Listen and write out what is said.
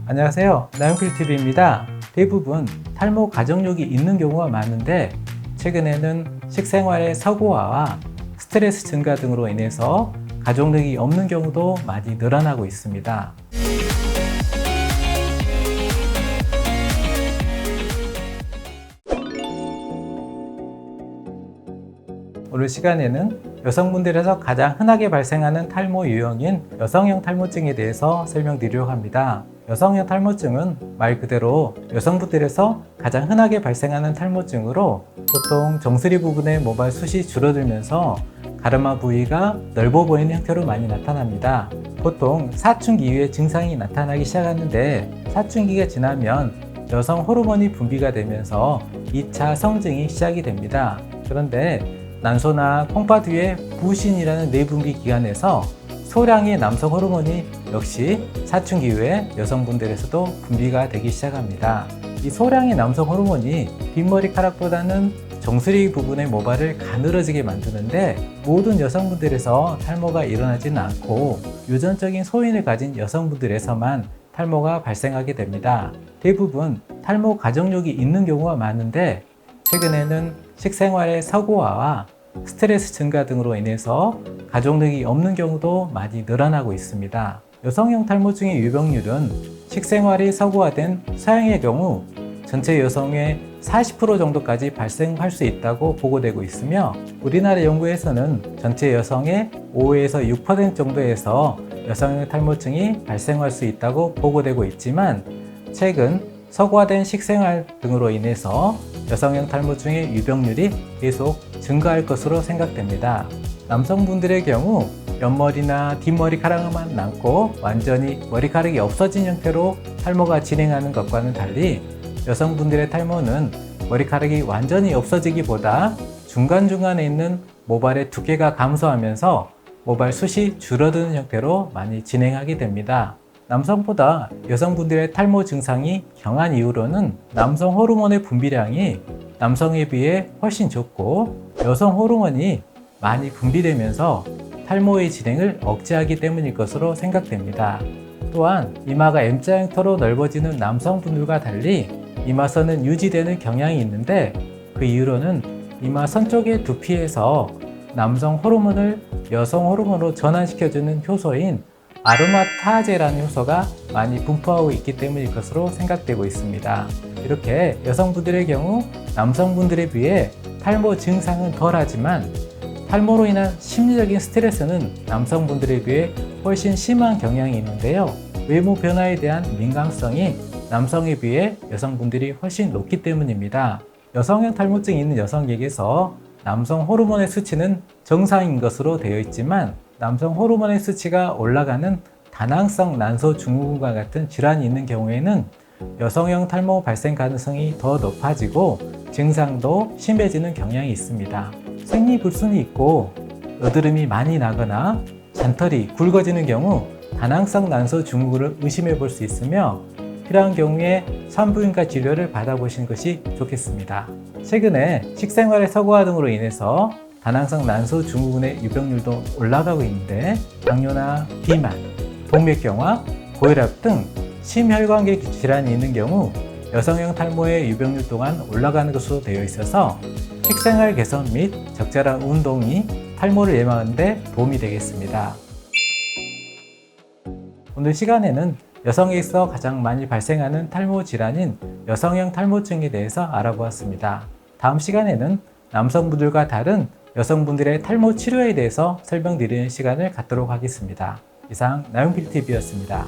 안녕하세요. 나영필TV입니다. 대부분 탈모 가정력이 있는 경우가 많은데 최근에는 식생활의 서구화와 스트레스 증가 등으로 인해서 가족력이 없는 경우도 많이 늘어나고 있습니다. 오늘 시간에는 여성분들에서 가장 흔하게 발생하는 탈모 유형인 여성형 탈모증에 대해서 설명드리려고 합니다. 여성형 탈모증은 말 그대로 여성분들에서 가장 흔하게 발생하는 탈모증으로 보통 정수리 부분의 모발 숱이 줄어들면서 가르마 부위가 넓어 보이는 형태로 많이 나타납니다. 보통 사춘기 이후에 증상이 나타나기 시작하는데 사춘기가 지나면 여성 호르몬이 분비가 되면서 2차 성징이 시작이 됩니다. 그런데 난소나 콩팥 위의 부신이라는 내분비 기관에서 소량의 남성 호르몬이 역시 사춘기 이후에 여성분들에서도 분비가 되기 시작합니다. 이 소량의 남성 호르몬이 뒷머리카락보다는 정수리 부분의 모발을 가늘어지게 만드는데 모든 여성분들에서 탈모가 일어나지는 않고 유전적인 소인을 가진 여성분들에서만 탈모가 발생하게 됩니다. 대부분 탈모 가정력이 있는 경우가 많은데 최근에는 식생활의 서구화와 스트레스 증가 등으로 인해서 가족력이 없는 경우도 많이 늘어나고 있습니다. 여성형 탈모증의 유병률은 식생활이 서구화된 서양의 경우 전체 여성의 40% 정도까지 발생할 수 있다고 보고되고 있으며 우리나라 연구에서는 전체 여성의 5에서 6% 정도에서 여성형 탈모증이 발생할 수 있다고 보고되고 있지만 최근 서구화된 식생활 등으로 인해서 여성형 탈모증의 유병률이 계속 증가할 것으로 생각됩니다. 남성분들의 경우 옆머리나 뒷머리카락만 남고 완전히 머리카락이 없어진 형태로 탈모가 진행하는 것과는 달리 여성분들의 탈모는 머리카락이 완전히 없어지기보다 중간중간에 있는 모발의 두께가 감소하면서 모발 숱이 줄어드는 형태로 많이 진행하게 됩니다. 남성보다 여성분들의 탈모 증상이 경한 이유로는 남성 호르몬의 분비량이 남성에 비해 훨씬 적고 여성 호르몬이 많이 분비되면서 탈모의 진행을 억제하기 때문일 것으로 생각됩니다. 또한 이마가 M자 형태로 넓어지는 남성분들과 달리 이마선은 유지되는 경향이 있는데 그 이유로는 이마선 쪽의 두피에서 남성 호르몬을 여성 호르몬으로 전환시켜주는 효소인 아로마타제라는 효소가 많이 분포하고 있기 때문일 것으로 생각되고 있습니다. 이렇게 여성분들의 경우 남성분들에 비해 탈모 증상은 덜하지만 탈모로 인한 심리적인 스트레스는 남성분들에 비해 훨씬 심한 경향이 있는데요. 외모 변화에 대한 민감성이 남성에 비해 여성분들이 훨씬 높기 때문입니다. 여성형 탈모증이 있는 여성에게서 남성 호르몬의 수치는 정상인 것으로 되어 있지만 남성 호르몬의 수치가 올라가는 다낭성 난소 증후군과 같은 질환이 있는 경우에는 여성형 탈모 발생 가능성이 더 높아지고 증상도 심해지는 경향이 있습니다. 생리불순이 있고 여드름이 많이 나거나 잔털이 굵어지는 경우 다낭성 난소 증후군을 의심해 볼 수 있으며 필요한 경우에 산부인과 치료를 받아보시는 것이 좋겠습니다. 최근에 식생활의 서구화 등으로 인해서 다낭성 난소 증후군의 유병률도 올라가고 있는데 당뇨나 비만, 동맥경화, 고혈압 등 심혈관계 질환이 있는 경우 여성형 탈모의 유병률 또한 올라가는 것으로 되어 있어서 식생활 개선 및 적절한 운동이 탈모를 예방하는 데 도움이 되겠습니다. 오늘 시간에는 여성에서 가장 많이 발생하는 탈모 질환인 여성형 탈모증에 대해서 알아보았습니다. 다음 시간에는 남성분들과 다른 여성분들의 탈모 치료에 대해서 설명드리는 시간을 갖도록 하겠습니다. 이상 나영필TV였습니다.